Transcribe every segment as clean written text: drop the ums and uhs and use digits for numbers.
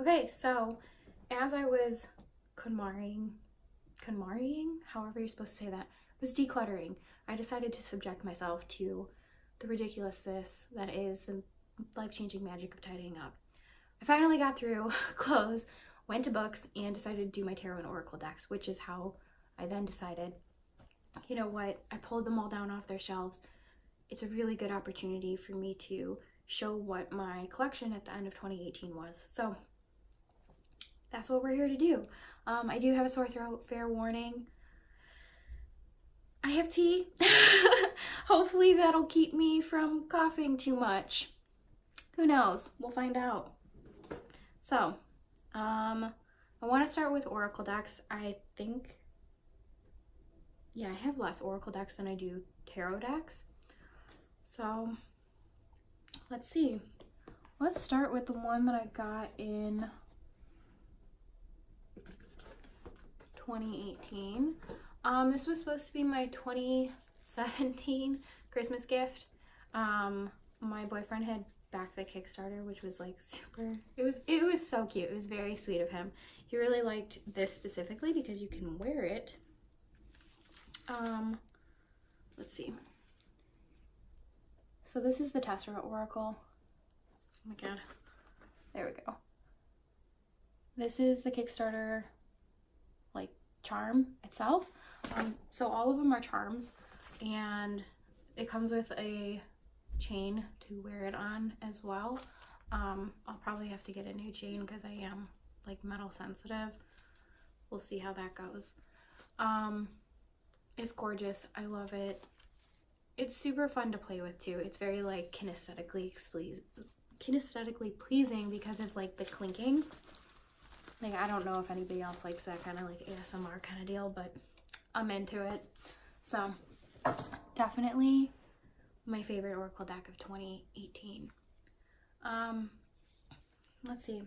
Okay, so as I was KonMariing, however you're supposed to say that, was decluttering, I decided to subject myself to the ridiculousness that is the life-changing magic of tidying up. I finally got through clothes, went to books, and decided to do my tarot and oracle decks, which is how I then decided, you know what, I pulled them all down off their shelves. It's a really good opportunity for me to show what my collection at the end of 2018 was. So that's what we're here to do. I do have a sore throat, fair warning. I have tea. Hopefully that'll keep me from coughing too much. Who knows? We'll find out. So, I want to start with oracle decks. I think, yeah, I have less oracle decks than I do tarot decks. So, let's see. Let's start with the one that I got in 2018. This was supposed to be my 2017 Christmas gift. My boyfriend had backed the Kickstarter, which was like super, it was so cute. It was very sweet of him. He really liked this specifically because you can wear it. Let's see. So this is the Tessera Oracle. Oh my god. There we go. This is the Kickstarter like charm itself. So all of them are charms, and it comes with a chain to wear it on as well. I'll probably have to get a new chain because I am like metal sensitive. We'll see how that goes. It's gorgeous. I love it. It's super fun to play with too. It's very like kinesthetically pleasing because of like the clinking. Like, I don't know if anybody else likes that kind of like ASMR kind of deal, but I'm into it. So definitely my favorite oracle deck of 2018. Let's see.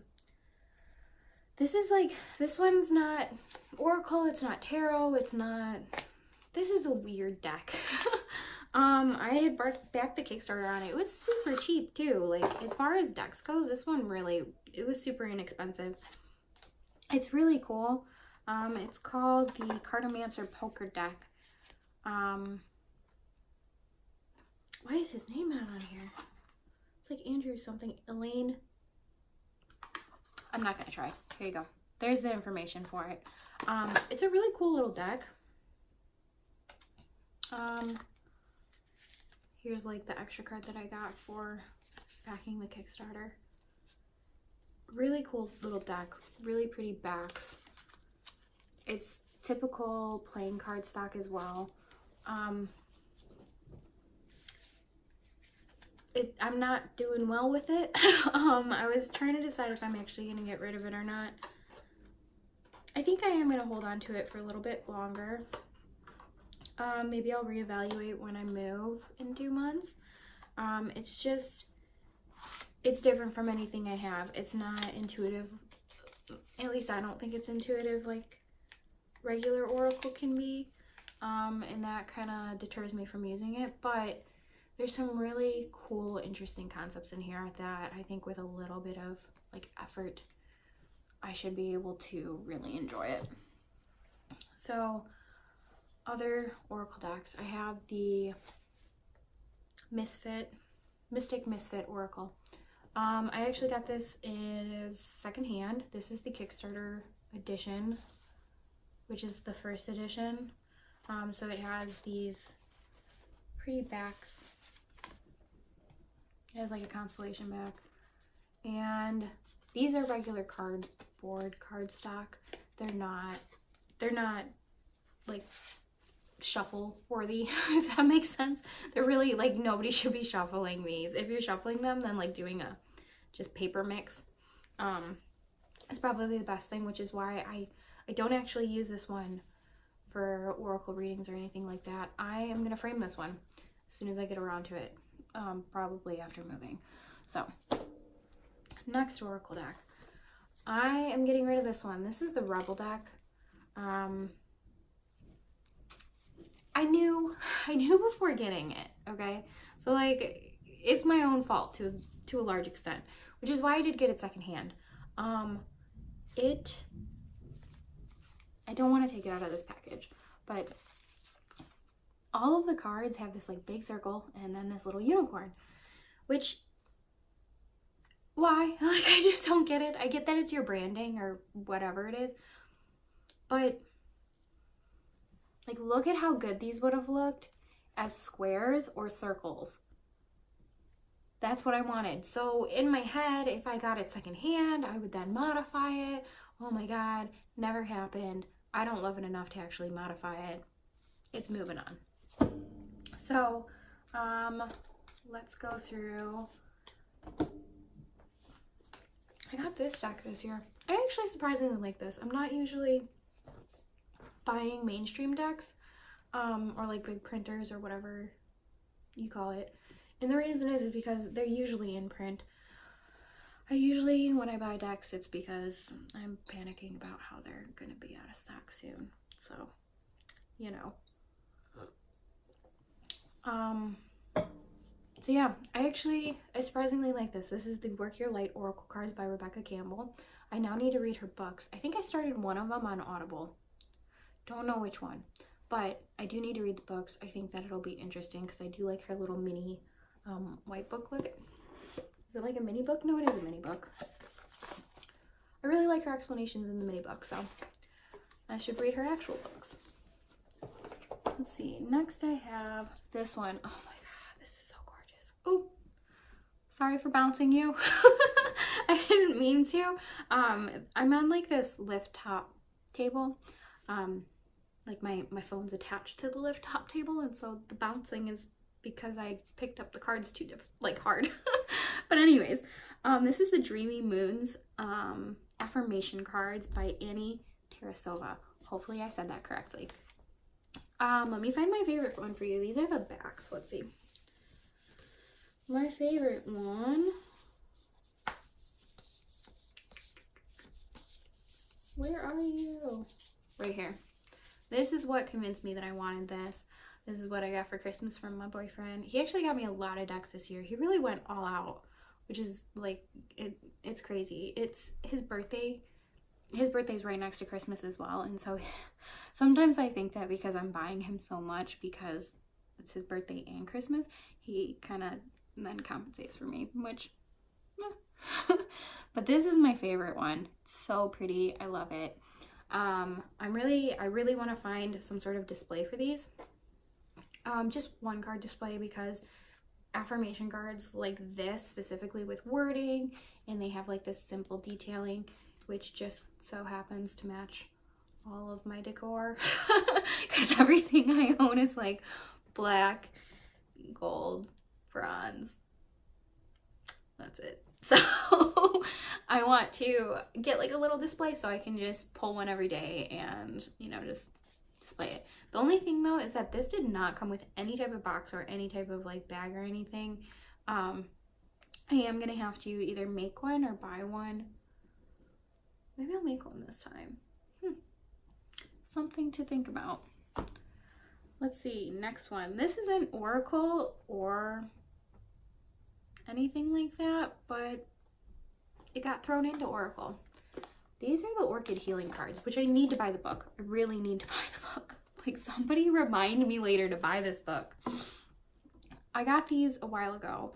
This one's not oracle, it's not tarot, this is a weird deck. I had backed the Kickstarter on it. It was super cheap too. Like, as far as decks go, this one really, it was super inexpensive. It's really cool. It's called the Cartomancer Poker Deck. Why is his name not on here? It's like Andrew something. Elaine. I'm not gonna try. Here you go. There's the information for it. It's a really cool little deck. Here's like the extra card that I got for backing the Kickstarter. Really cool little deck. Really pretty backs. It's typical playing card stock as well. I'm not doing well with it. I was trying to decide if I'm actually going to get rid of it or not. I think I am going to hold on to it for a little bit longer. Maybe I'll reevaluate when I move in 2 months. It's different from anything I have. It's not intuitive. At least I don't think it's intuitive like regular oracle can be. And that kind of deters me from using it. But there's some really cool, interesting concepts in here that I think with a little bit of like effort, I should be able to really enjoy it. So, other oracle decks. I have the Mystic Misfit Oracle. I actually got this in secondhand. This is the Kickstarter edition, which is the first edition. So it has these pretty backs. It has like a constellation back. And these are regular cardboard cardstock. They're not like shuffle worthy, if that makes sense. They're really like, nobody should be shuffling these. If you're shuffling them, then like doing a just paper mix is probably the best thing, which is why I don't actually use this one for oracle readings or anything like that. I am gonna frame this one as soon as I get around to it, probably after moving. So next oracle deck, I am getting rid of this one. This is the Rebel deck. I knew before getting it, okay? So like, it's my own fault to a large extent, which is why I did get it secondhand. I don't want to take it out of this package, but all of the cards have this like big circle and then this little unicorn, which, why? Like, I just don't get it. I get that it's your branding or whatever it is, but like, look at how good these would have looked as squares or circles. That's what I wanted. So in my head, if I got it secondhand, I would then modify it. Oh my God, never happened. I don't love it enough to actually modify it. It's moving on. So, let's go through. I got this deck this year. I actually surprisingly like this. I'm not usually buying mainstream decks, or like big printers or whatever you call it. And the reason is because they're usually in print. When I buy decks, it's because I'm panicking about how they're gonna be out of stock soon. So, you know. So yeah, I surprisingly like this. This is the Work Your Light Oracle Cards by Rebecca Campbell. I now need to read her books. I think I started one of them on Audible. Don't know which one, but I do need to read the books. I think that it'll be interesting because I do like her little mini white booklet. Is it like a mini book? No, it is a mini book. I really like her explanations in the mini book, so I should read her actual books. Let's see. Next I have this one. Oh my God, this is so gorgeous. Oh, sorry for bouncing you. I didn't mean to. I'm on like this lift top table. Like my phone's attached to the lift top table, and so the bouncing is because I picked up the cards too hard. But anyways, this is the Dreamy Moons affirmation cards by Annie Tarasova. Hopefully I said that correctly. Let me find my favorite one for you. These are the backs. Let's see. My favorite one. Where are you? Right here. This is what convinced me that I wanted this. This is what I got for Christmas from my boyfriend. He actually got me a lot of decks this year. He really went all out, which is like, it's crazy. It's his birthday. His birthday's right next to Christmas as well. And so sometimes I think that because I'm buying him so much because it's his birthday and Christmas, he kind of then compensates for me, which, yeah. But this is my favorite one. It's so pretty. I love it. I really want to find some sort of display for these. Just one card display, because affirmation cards like this, specifically with wording, and they have like this simple detailing, which just so happens to match all of my decor, because everything I own is like black, gold, bronze. That's it. So I want to get like a little display so I can just pull one every day and, you know, just display it. The only thing though is that this did not come with any type of box or any type of like bag or anything. I am gonna have to either make one or buy one. Maybe I'll make one this time. Something to think about. Let's see, next one. This isn't Oracle or anything like that, but it got thrown into Oracle. These are the Orchid Healing cards, which I need to buy the book. I really need to buy the book. Like, somebody remind me later to buy this book. I got these a while ago.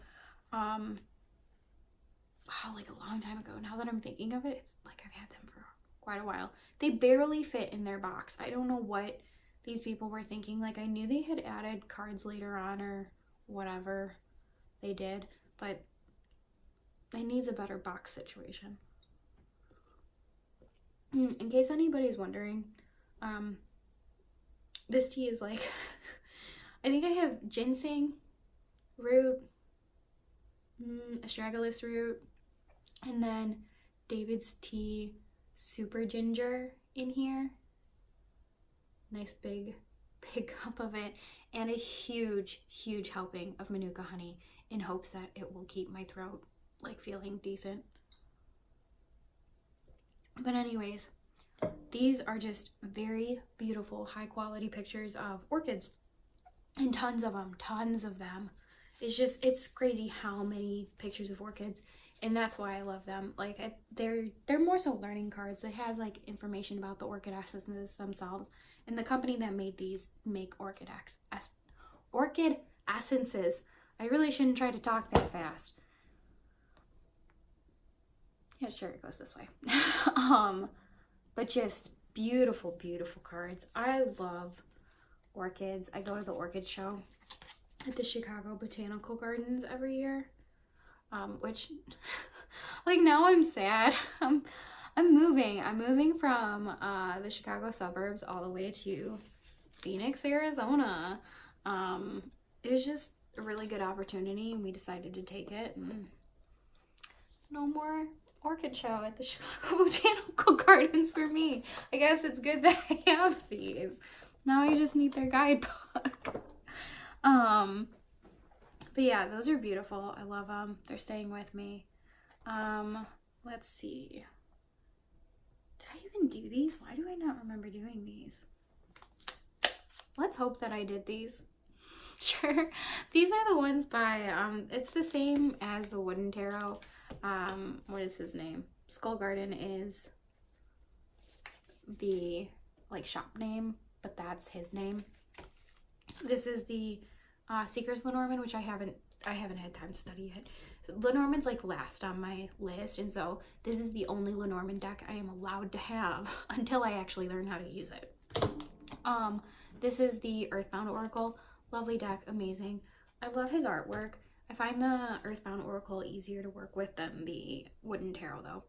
Like a long time ago. Now that I'm thinking of it, it's like I've had them for quite a while. They barely fit in their box. I don't know what these people were thinking. Like, I knew they had added cards later on or whatever they did, but it needs a better box situation. In case anybody's wondering, this tea is like, I think I have ginseng root, astragalus root, and then David's tea super ginger in here. Nice big cup of it, and a huge helping of Manuka honey, in hopes that it will keep my throat like feeling decent. But anyways, these are just very beautiful, high quality pictures of orchids, and tons of them. It's crazy how many pictures of orchids, and that's why I love them. Like, they're more so learning cards. It has like information about the orchid essences themselves, and the company that made these make orchid essences. I really shouldn't try to talk that fast. Yeah, sure, it goes this way. But just beautiful, beautiful cards. I love orchids. I go to the orchid show at the Chicago Botanical Gardens every year, which like now I'm sad. I'm moving from the Chicago suburbs all the way to Phoenix, Arizona. It was just a really good opportunity, and we decided to take it. And no more orchid show at the Chicago Botanical Gardens for me. I guess it's good that I have these. Now I just need their guidebook. But yeah, those are beautiful. I love them. They're staying with me. Let's see. Did I even do these? Why do I not remember doing these? Let's hope that I did these. Sure. These are the ones by, it's the same as the Wooden Tarot. What is his name? Skull Garden is the like shop name, but that's his name. This is the Seeker's Lenormand, which I haven't had time to study yet. So Lenormand's like last on my list, and so this is the only Lenormand deck I am allowed to have until I actually learn how to use it. This is the Earthbound Oracle. Lovely deck, amazing. I love his artwork. I find the Earthbound Oracle easier to work with than the Wooden Tarot, though.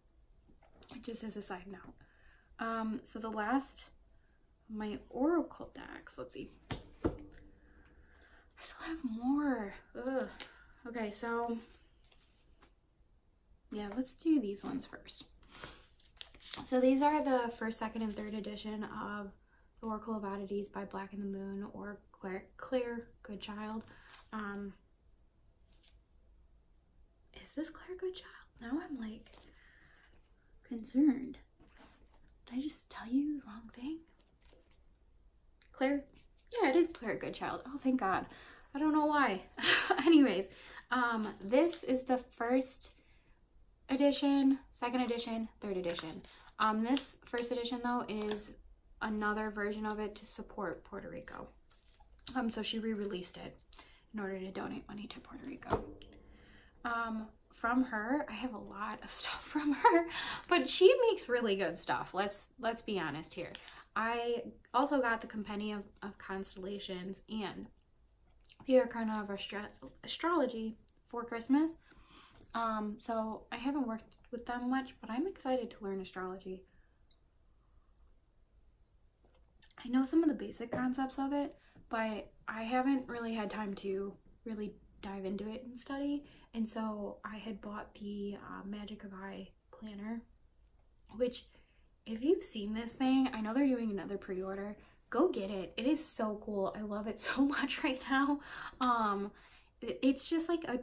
Just as a side note. So the last, my Oracle decks, let's see. I still have more. Ugh. Okay, so yeah, let's do these ones first. So these are the first, second, and third edition of the Oracle of Oddities by Black and the Moon or Claire Goodchild. Is this Claire Goodchild? Now I'm like concerned. Did I just tell you the wrong thing? Claire? Yeah, it is Claire Goodchild. Oh, thank God. I don't know why. Anyways, this is the first edition, second edition, third edition. This first edition though is another version of it to support Puerto Rico. So she re-released it in order to donate money to Puerto Rico. From her, I have a lot of stuff from her, but she makes really good stuff. Let's be honest here. I also got the Compendium of Constellations and the Arcana of Astrology for Christmas. So I haven't worked with them much, but I'm excited to learn astrology. I know some of the basic concepts of it, but I haven't really had time to really dive into it and study. And so I had bought the Magic of I planner, which if you've seen this thing, I know they're doing another pre-order. Go get it. It is so cool. I love it so much right now. It's just like a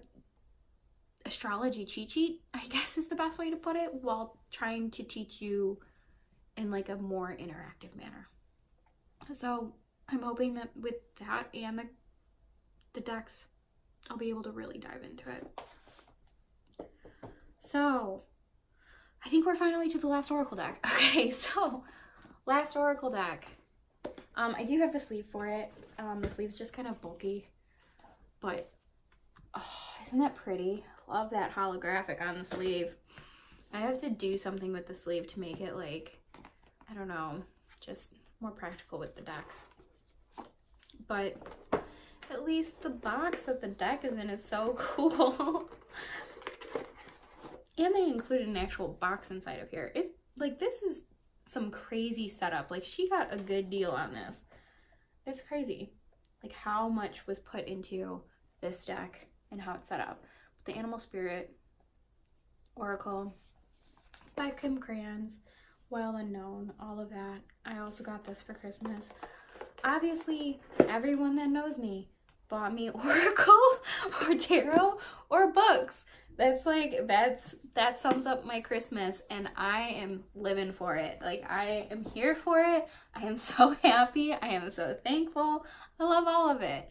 astrology cheat sheet, I guess is the best way to put it, while trying to teach you in like a more interactive manner. So I'm hoping that with that and the decks, I'll be able to really dive into it. So I think we're finally to the last Oracle deck. Okay, so last Oracle deck. I do have the sleeve for it. The sleeve's just kind of bulky, but oh, isn't that pretty? Love that holographic on the sleeve. I have to do something with the sleeve to make it like, I don't know, just more practical with the deck. But at least the box that the deck is in is so cool. And they included an actual box inside of here. This is some crazy setup. Like, she got a good deal on this. It's crazy, like how much was put into this deck and how it's set up. The Animal Spirit Oracle by Kim Crayons, Wild Unknown, all of that. I also got this for Christmas. Obviously, everyone that knows me bought me Oracle or Tarot or books. That sums up my Christmas, and I am living for it. Like, I am here for it. I am so happy. I am so thankful. I love all of it.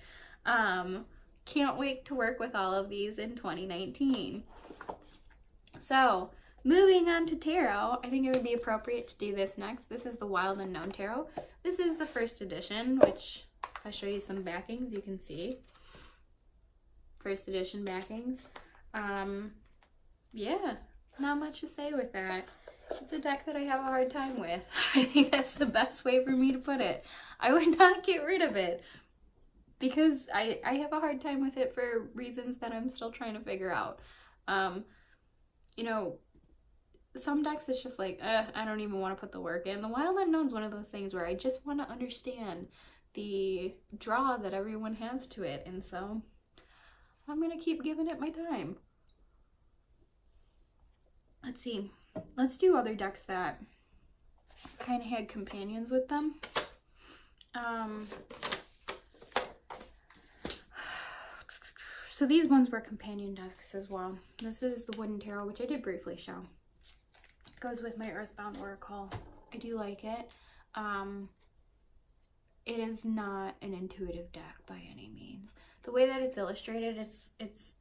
Can't wait to work with all of these in 2019. So moving on to tarot, I think it would be appropriate to do this next. This is the Wild Unknown Tarot. This is the first edition, which if I show you some backings, you can see. First edition backings. Yeah, not much to say with that. It's a deck that I have a hard time with. I think that's the best way for me to put it. I would not get rid of it because I have a hard time with it for reasons that I'm still trying to figure out. You know, some decks it's just like, I don't even want to put the work in. The Wild Unknown is one of those things where I just want to understand the draw that everyone has to it, and so I'm gonna keep giving it my time. Let's see. Let's do other decks that kind of had companions with them. So these ones were companion decks as well. This is the Wooden Tarot, which I did briefly show. It goes with my Earthbound Oracle. I do like it. It is not an intuitive deck by any means. The way that it's illustrated, it's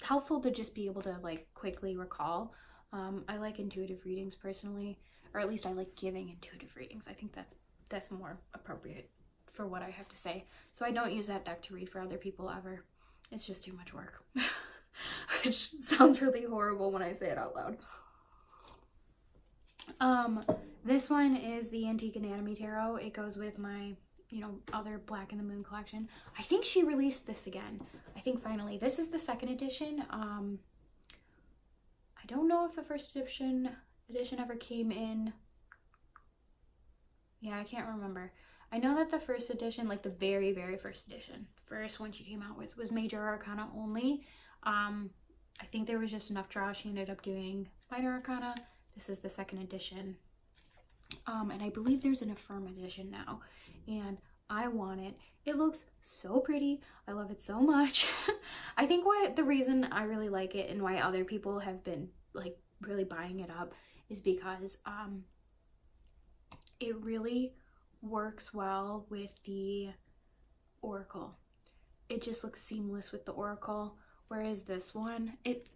helpful to just be able to like quickly recall. I like intuitive readings personally, or at least I like giving intuitive readings. I think that's more appropriate for what I have to say. So I don't use that deck to read for other people ever. It's just too much work. Which sounds really horrible when I say it out loud. This one is the Antique Anatomy Tarot. It goes with my, you know, other Black in the Moon collection. I think she released this again. I think finally. This is the second edition. I don't know if the first edition ever came in. Yeah, I can't remember. I know that the first edition, like the very, very first edition, first one she came out with, was Major Arcana only. I think there was just enough draws. She ended up doing Minor Arcana. This is the second edition. And I believe there's an Affirm edition now. And I want it. It looks so pretty. I love it so much. I think the reason I really like it and why other people have been like really buying it up is because it really works well with the Oracle. It just looks seamless with the Oracle, whereas this one, it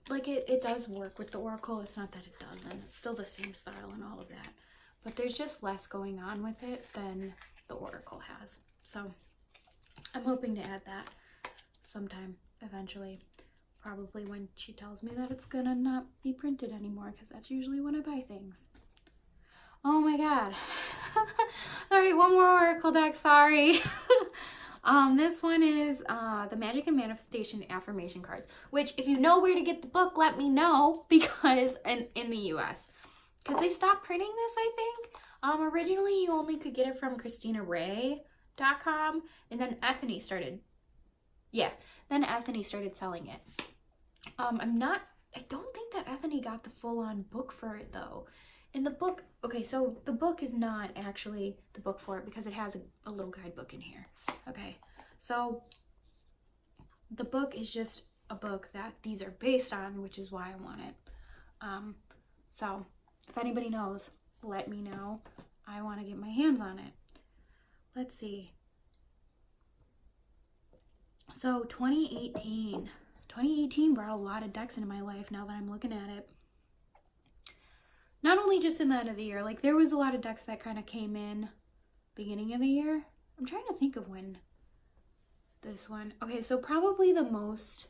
does work with the Oracle. It's not that it doesn't. It's still the same style and all of that, but there's just less going on with it than the Oracle has. So I'm hoping to add that sometime eventually, probably when she tells me that it's gonna not be printed anymore, because that's usually when I buy things. Oh my god. All right, one more Oracle deck, sorry. This one is the Magic and Manifestation Affirmation cards, which if you know where to get the book, let me know, because in the US, because they stopped printing this, I think. Originally you only could get it from ChristinaRay.com, and then Ethony started selling it. I don't think that Ethony got the full-on book for it though. In the book, okay, so the book is not actually the book for it because it has a little guidebook in here. Okay, so the book is just a book that these are based on, which is why I want it. So if anybody knows, let me know. I want to get my hands on it. Let's see. So 2018 brought a lot of decks into my life now that I'm looking at it. Not only just in the end of the year, like there was a lot of decks that kind of came in beginning of the year. I'm trying to think of when this one. Okay, so probably the most,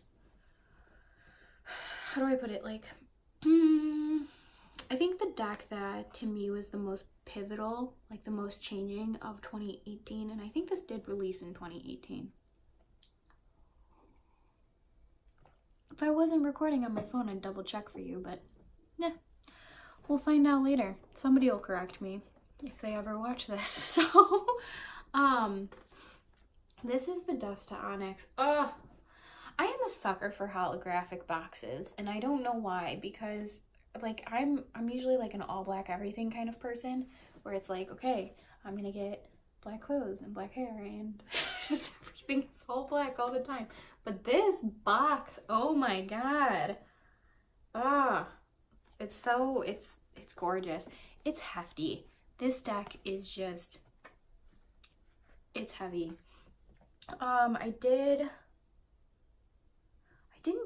how do I put it? Like, I think the deck that to me was the most pivotal, like the most changing of 2018, and I think this did release in 2018. If I wasn't recording on my phone, I'd double check for you, but yeah. We'll find out later. Somebody will correct me if they ever watch this. So, this is the Dust to Onyx. I am a sucker for holographic boxes, and I don't know why, because like I'm usually like an all black everything kind of person, where it's like, okay, I'm gonna get black clothes and black hair and just everything is all black all the time. But this box, oh my god. It's gorgeous. It's hefty. This deck is just, it's heavy. I didn't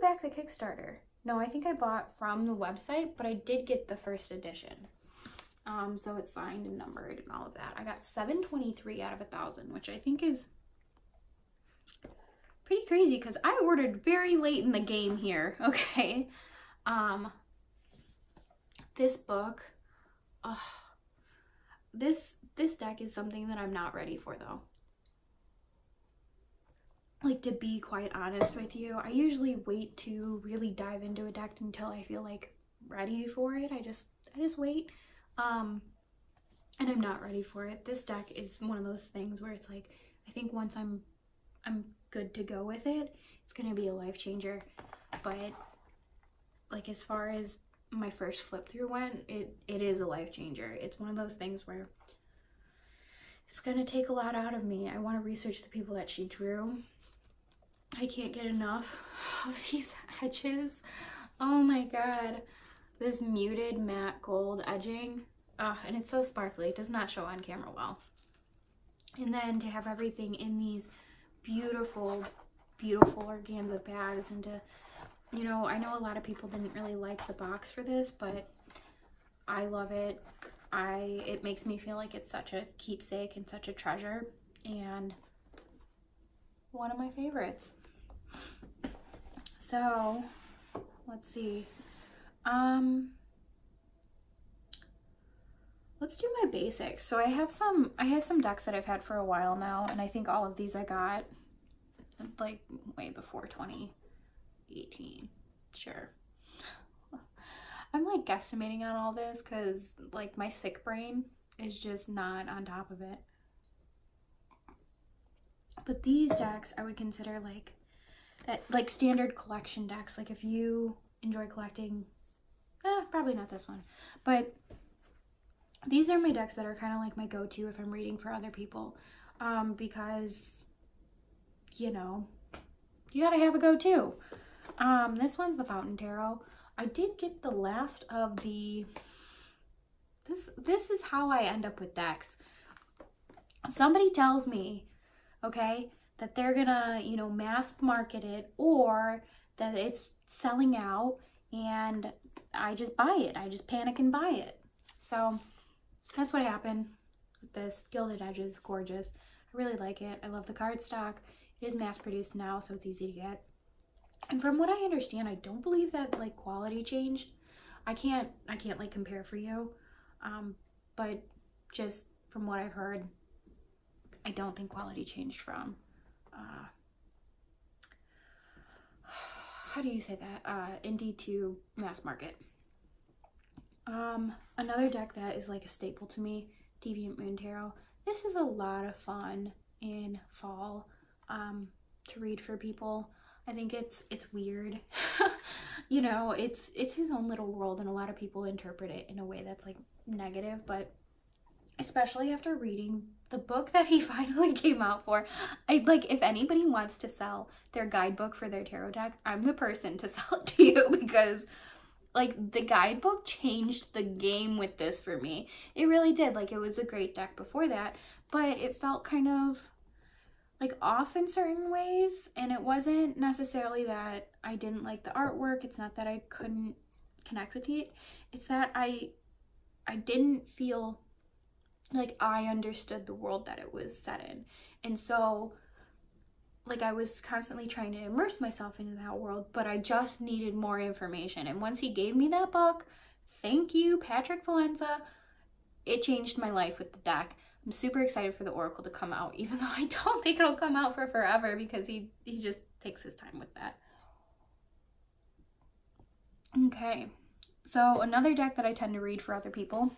back the Kickstarter. No, I think I bought from the website, but I did get the first edition. So it's signed and numbered and all of that. I got 723 out of 1,000, which I think is pretty crazy because I ordered very late in the game here. Okay. This book, this deck is something that I'm not ready for though. Like, to be quite honest with you, I usually wait to really dive into a deck until I feel like ready for it. I just wait. And I'm not ready for it. This deck is one of those things where it's like, I think once I'm good to go with it, it's gonna be a life changer. But like, as far as my first flip through went, it is a life changer. It's one of those things where it's gonna take a lot out of me. I want to research the people that she drew. I can't get enough of these edges. Oh my god. This muted matte gold edging. And it's so sparkly. It does not show on camera well. And then to have everything in these beautiful, beautiful organza bags, and to, you know, I know a lot of people didn't really like the box for this, but I love it. It makes me feel like it's such a keepsake and such a treasure, and one of my favorites. So let's see. Let's do my basics. So I have some decks that I've had for a while now, and I think all of these I got like way before 2018. Sure. I'm like guesstimating on all this because like my sick brain is just not on top of it. But these decks I would consider like standard collection decks. Like if you enjoy collecting, probably not this one, but these are my decks that are kind of like my go-to if I'm reading for other people, because, you know, you gotta have a go-to. This one's the Fountain Tarot. I did get the last of the, this is how I end up with decks. Somebody tells me, okay, that they're gonna, you know, mass market it, or that it's selling out, and I just buy it. I just panic and buy it. So that's what happened with this. Gilded Edges, gorgeous. I really like it. I love the cardstock. It is mass produced now, so it's easy to get. And from what I understand, I don't believe that like quality changed. I can't like compare for you, but just from what I've heard, I don't think quality changed from how do you say that, indie to mass market. Another deck that is like a staple to me, Deviant Moon Tarot. This is a lot of fun in fall to read for people. I think it's weird. You know, it's his own little world, and a lot of people interpret it in a way that's like negative, but especially after reading the book that he finally came out for, I like, if anybody wants to sell their guidebook for their tarot deck, I'm the person to sell it to you, because like the guidebook changed the game with this for me. It really did. Like, it was a great deck before that, but it felt kind of like off in certain ways, and it wasn't necessarily that I didn't like the artwork. It's not that I couldn't connect with it. It's that I didn't feel like I understood the world that it was set in. And so like I was constantly trying to immerse myself into that world, but I just needed more information. And once he gave me that book, thank you, Patrick Valenza, it changed my life with the deck. I'm super excited for the Oracle to come out, even though I don't think it'll come out for forever, because he just takes his time with that. Okay, so another deck that I tend to read for other people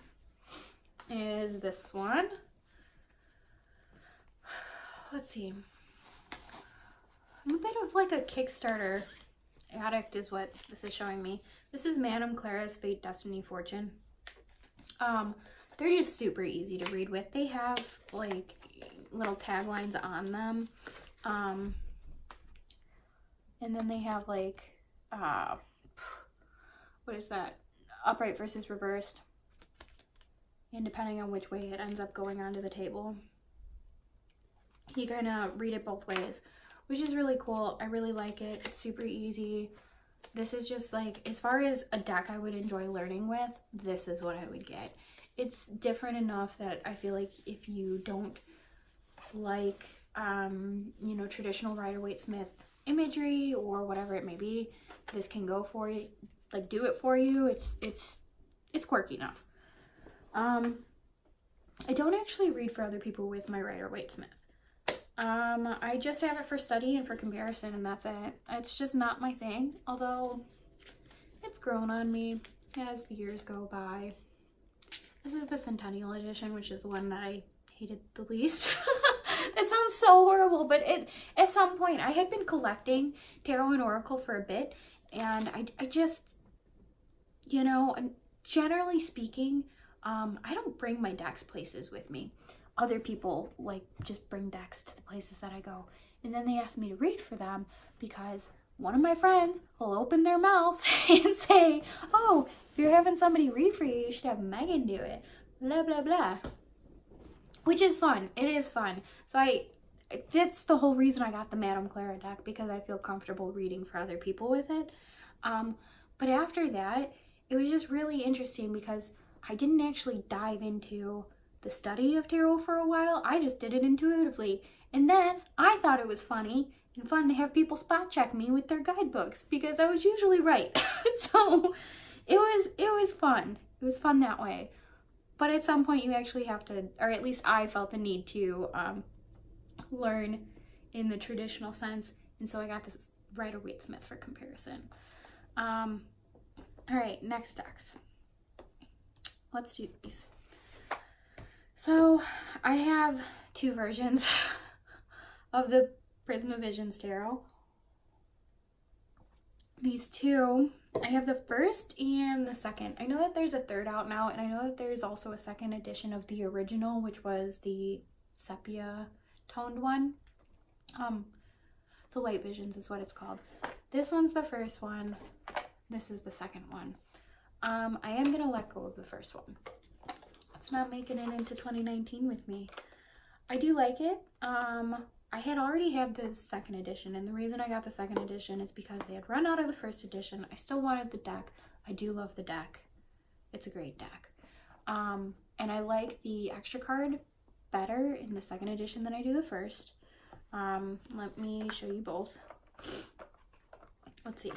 is this one. Let's see. I'm a bit of like a Kickstarter addict is what this is showing me. This is Madame Clara's Fate, Destiny, Fortune. They're just super easy to read with. They have like little taglines on them. And then they have like, what is that? Upright versus reversed. And depending on which way it ends up going onto the table, you kind of read it both ways, which is really cool. I really like it. It's super easy. This is just like, as far as a deck I would enjoy learning with, this is what I would get. It's different enough that I feel like if you don't like, you know, traditional Rider-Waite-Smith imagery or whatever it may be, this can go for you, like do it for you. It's quirky enough. I don't actually read for other people with my Rider-Waite-Smith. I just have it for study and for comparison, and that's it. It's just not my thing, although it's grown on me as the years go by. This is the Centennial Edition, which is the one that I hated the least. That sounds so horrible, but at some point I had been collecting tarot and oracle for a bit, and I just, you know, generally speaking, I don't bring my decks places with me. Other people like just bring decks to the places that I go, and then they ask me to read for them because one of my friends will open their mouth and say, oh, if you're having somebody read for you, you should have Megan do it, blah blah blah, which is fun. It is fun. So that's the whole reason I got the Madame Clara deck, because I feel comfortable reading for other people with it. But after that, it was just really interesting because I didn't actually dive into the study of tarot for a while. I just did it intuitively. And then I thought it was funny and fun to have people spot check me with their guidebooks because I was usually right. So it was fun. It was fun that way. But at some point you actually have to, or at least I felt the need to learn in the traditional sense. And so I got this Rider-Waite-Smith for comparison. All right, next decks. Let's do these. So I have two versions of the Prisma Visions Tarot. These two, I have the first and the second. I know that there's a third out now, and I know that there's also a second edition of the original, which was the sepia toned one. The Light Visions is what it's called. This one's the first one. This is the second one. I am gonna let go of the first one. It's not making it into 2019 with me. I do like it. I had already had the second edition, and the reason I got the second edition is because they had run out of the first edition. I still wanted the deck. I do love the deck. It's a great deck. And I like the extra card better in the second edition than I do the first. Let me show you both. Let's see.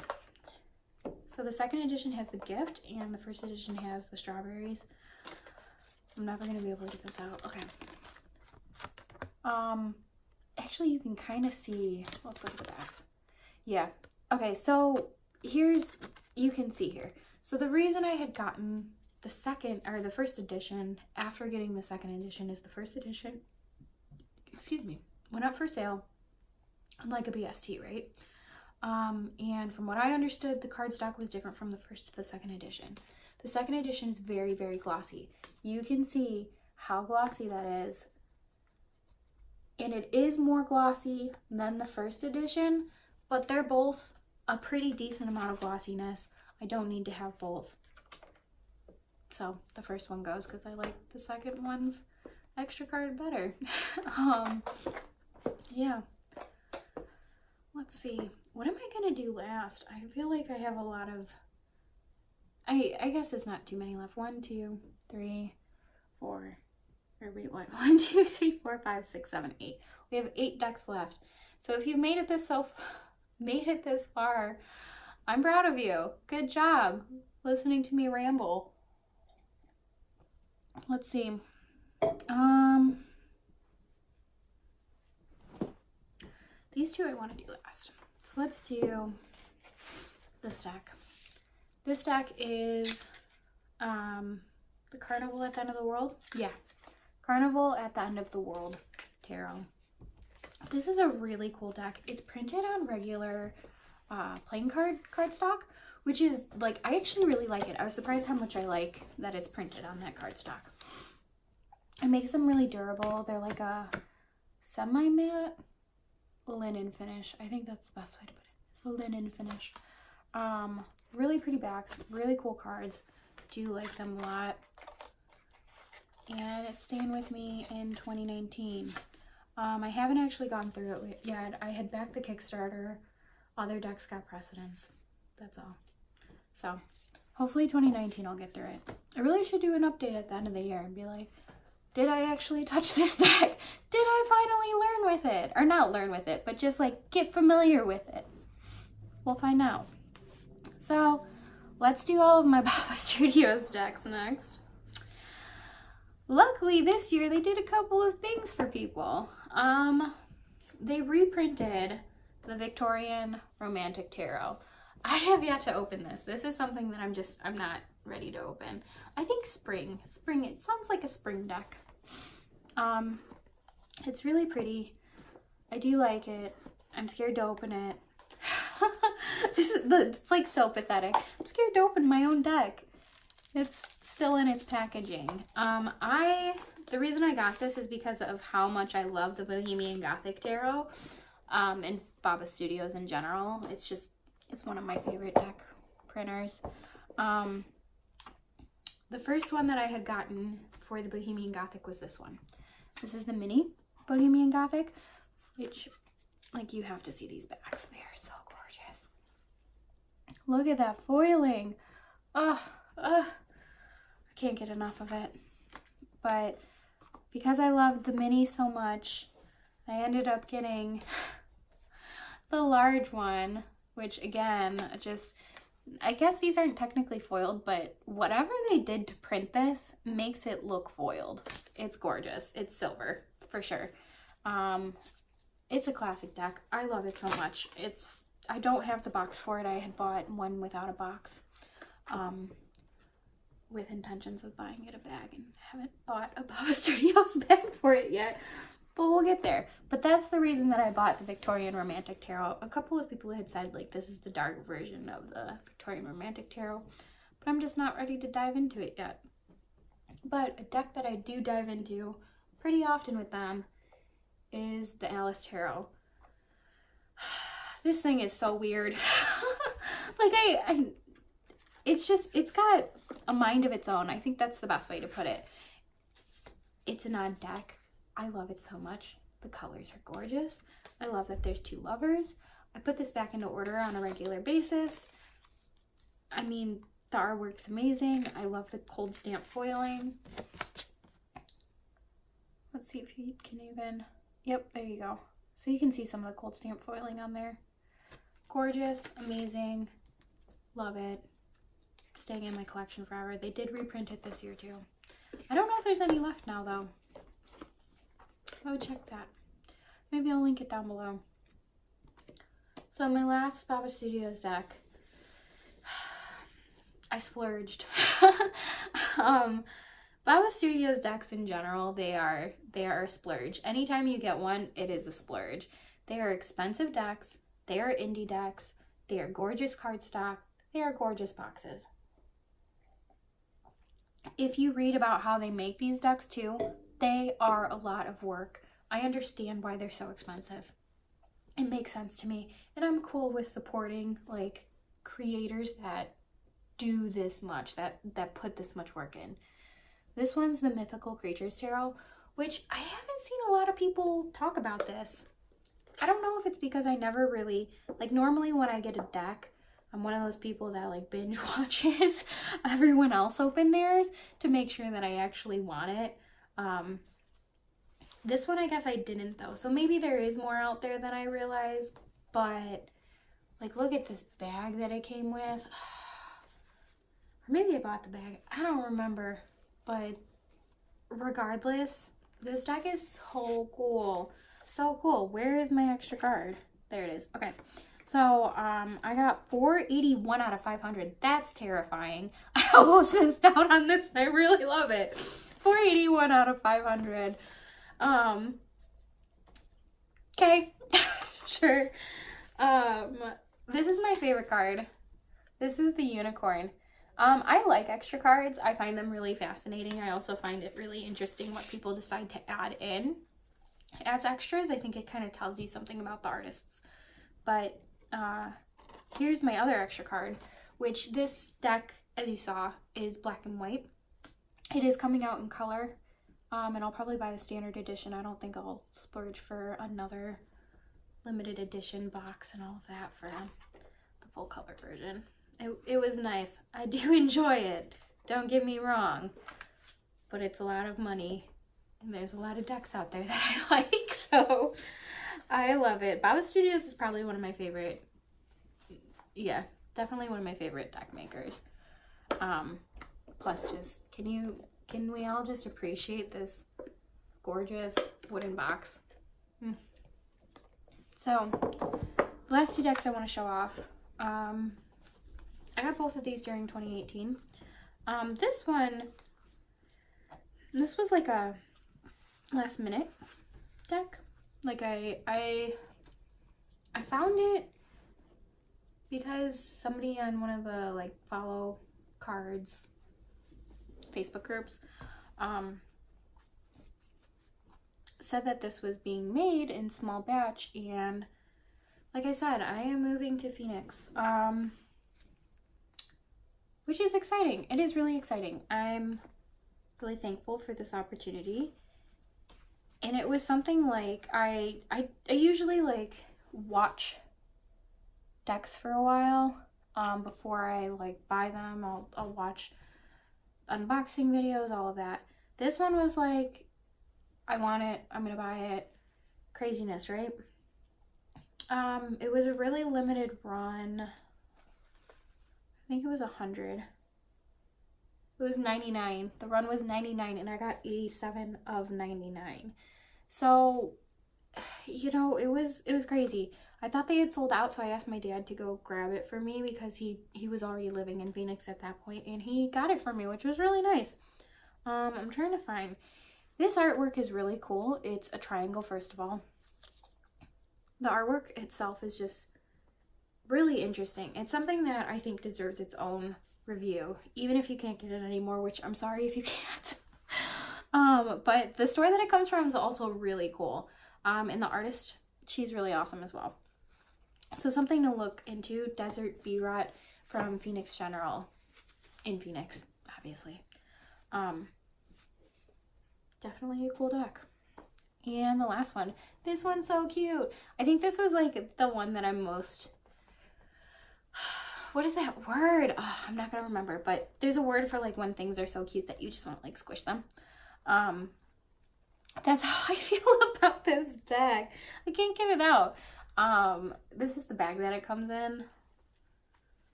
So the second edition has the gift, and the first edition has the strawberries. I'm never going to be able to get this out. Okay. Actually, you can kind of see, let's look at the backs. Yeah. Okay, so you can see here. So the reason I had gotten the first edition after getting the second edition is the first edition, went up for sale on like a BST, right? And from what I understood, the cardstock was different from the first to the second edition. The second edition is very, very glossy. You can see how glossy that is. And it is more glossy than the first edition, but they're both a pretty decent amount of glossiness. I don't need to have both. So the first one goes because I like the second one's extra card better. Yeah. Let's see. What am I going to do last? I feel like I have a lot of... I guess it's not too many left. 1, 2, 3, 4... Or wait, what? 1, 2, 3, 4, 5, 6, 7, 8. We have 8 decks left. So if you've made it this far, I'm proud of you. Good job listening to me ramble. Let's see. These two I want to do last. So let's do this deck. This deck is the Carnival at the End of the World. Yeah. Carnival at the End of the World Tarot. This is a really cool deck. It's printed on regular playing cardstock, which is like, I actually really like it. I was surprised how much I like that it's printed on that cardstock. It makes them really durable. They're like a semi-matte linen finish. I think that's the best way to put it. It's a linen finish. Really pretty backs, really cool cards. Do like them a lot. And it's staying with me in 2019. I haven't actually gone through it yet. I had backed the Kickstarter. Other decks got precedence. That's all. So hopefully 2019 I'll get through it. I really should do an update at the end of the year and be like, did I actually touch this deck? Did I finally learn with it? Or not learn with it, but just like get familiar with it. We'll find out. So let's do all of my Baba Studios decks next. Luckily this year they did a couple of things for people. They reprinted the Victorian Romantic Tarot. I have yet to open this. This is something that I'm not ready to open. I think spring, it sounds like a spring deck. It's really pretty. I do like it. I'm scared to open it. It's like so pathetic. I'm scared to open my own deck. It's still in its packaging. The reason I got this is because of how much I love the Bohemian Gothic Tarot, and Baba Studios in general. It's one of my favorite deck printers. The first one that I had gotten for the Bohemian Gothic was this one. This is the mini Bohemian Gothic, which, like, you have to see these backs. They are so gorgeous. Look at that foiling. I can't get enough of it. But because I loved the mini so much, I ended up getting the large one, which again, I guess these aren't technically foiled, but whatever they did to print this makes it look foiled. It's gorgeous. It's silver for sure. It's a classic deck. I love it so much. I don't have the box for it. I had bought one without a box, with intentions of buying it a bag, and haven't bought a Baba Studios bag for it yet. But we'll get there. But that's the reason that I bought the Victorian Romantic Tarot. A couple of people had said, like, this is the dark version of the Victorian Romantic Tarot. But I'm just not ready to dive into it yet. But a deck that I do dive into pretty often with them is the Alice Tarot. This thing is so weird. Like, it's got a mind of its own. I think that's the best way to put it. It's an odd deck. I love it so much. The colors are gorgeous. I love that there's two lovers. I put this back into order on a regular basis. I mean, the artwork's amazing. I love the cold stamp foiling. Let's see if you can even... Yep, there you go. So you can see some of the cold stamp foiling on there. Gorgeous, amazing. Love it. Staying in my collection forever. They did reprint it this year too. I don't know if there's any left now though. I would check that. Maybe I'll link it down below. So my last Baba Studios deck, I splurged. Baba Studios decks in general, they are a splurge. Anytime you get one, it is a splurge. They are expensive decks. They are indie decks. They are gorgeous cardstock. They are gorgeous boxes. If you read about how they make these decks too, they are a lot of work. I understand why they're so expensive. It makes sense to me. And I'm cool with supporting, like, creators that do this much, that put this much work in. This one's the Mythical Creatures Tarot, which I haven't seen a lot of people talk about this. I don't know if it's because I never really, like, normally when I get a deck, I'm one of those people that, like, binge watches everyone else open theirs to make sure that I actually want it. This one I guess I didn't though, so maybe there is more out there than I realize, but, like, look at this bag that it came with. Or maybe I bought the bag, I don't remember, but regardless, this deck is so cool. So cool. Where is my extra card? There it is. Okay. So, I got 481 out of 500. That's terrifying. I almost missed out on this and I really love it. 481 out of 500. Okay. Sure. This is my favorite card. This is the Unicorn. I like extra cards. I find them really fascinating. I also find it really interesting what people decide to add in as extras. I think it kind of tells you something about the artists. But here's my other extra card, which this deck, as you saw, is black and white. It is coming out in color, and I'll probably buy the standard edition. I don't think I'll splurge for another limited edition box and all of that for the full color version. it was nice. I do enjoy it. Don't get me wrong. But it's a lot of money. And there's a lot of decks out there that I like. So I love it. Baba Studios is probably one of my favorite. Yeah, definitely one of my favorite deck makers. Plus just, can we all just appreciate this gorgeous wooden box? So, the last two decks I want to show off. I got both of these during 2018. This was like a last minute deck. Like I found it because somebody on one of the like follow cards Facebook groups said that this was being made in small batch, and like I said, I am moving to Phoenix, which is exciting. It is really exciting. I'm really thankful for this opportunity. And it was something like I usually like watch decks for a while before I like buy them. I'll watch unboxing videos, all of that. This one was like, I want it, I'm gonna buy it. Craziness, right? It was a really limited run. I think it was 100. It was 99. The run was 99 and I got 87 of 99. So, you know, it was crazy. I thought they had sold out, so I asked my dad to go grab it for me because he was already living in Phoenix at that point, and he got it for me, which was really nice. I'm trying to find. This artwork is really cool. It's a triangle, first of all. The artwork itself is just really interesting. It's something that I think deserves its own review, even if you can't get it anymore, which I'm sorry if you can't. But the store that it comes from is also really cool. And the artist, she's really awesome as well. So something to look into, Desert B-Rot from Phoenix General, in Phoenix, obviously. Definitely a cool deck. And the last one, this one's so cute. I think this was like the one that I'm most, what is that word? Oh, I'm not gonna remember, but there's a word for like when things are so cute that you just want to like squish them. That's how I feel about this deck. I can't get it out. This is the bag that it comes in.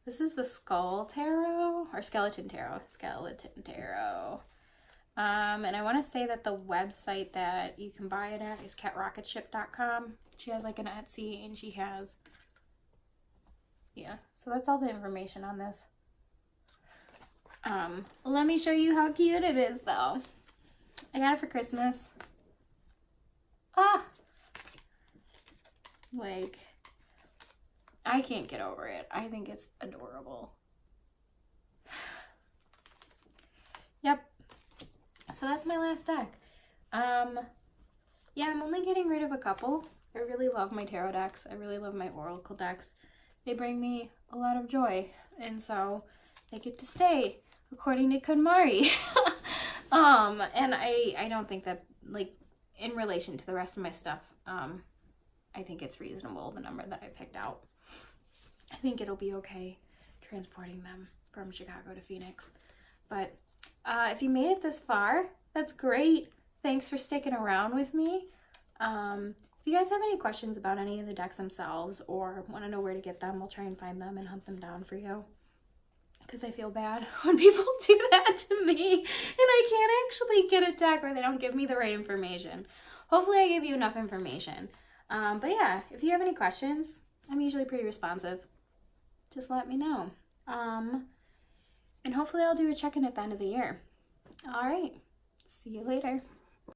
This is the Skull Tarot, or Skeleton Tarot. Skeleton Tarot. And I want to say that the website that you can buy it at is catrocketship.com. She has like an Etsy, and she has, yeah, so that's all the information on this. Let me show you how cute it is though. I got it for Christmas. Ah! Like, I can't get over it. I think it's adorable. Yep. So that's my last deck. Yeah, I'm only getting rid of a couple. I really love my tarot decks. I really love my oracle decks. They bring me a lot of joy, and so they get to stay, according to KonMari. And I don't think that, like, in relation to the rest of my stuff, I think it's reasonable, the number that I picked out. I think it'll be okay transporting them from Chicago to Phoenix. But if you made it this far, that's great. Thanks for sticking around with me. If you guys have any questions about any of the decks themselves or want to know where to get them, we'll try and find them and hunt them down for you. Because I feel bad when people do that to me and I can't actually get a deck or they don't give me the right information. Hopefully I gave you enough information. But yeah, if you have any questions, I'm usually pretty responsive. Just let me know. And hopefully I'll do a check-in at the end of the year. All right. See you later.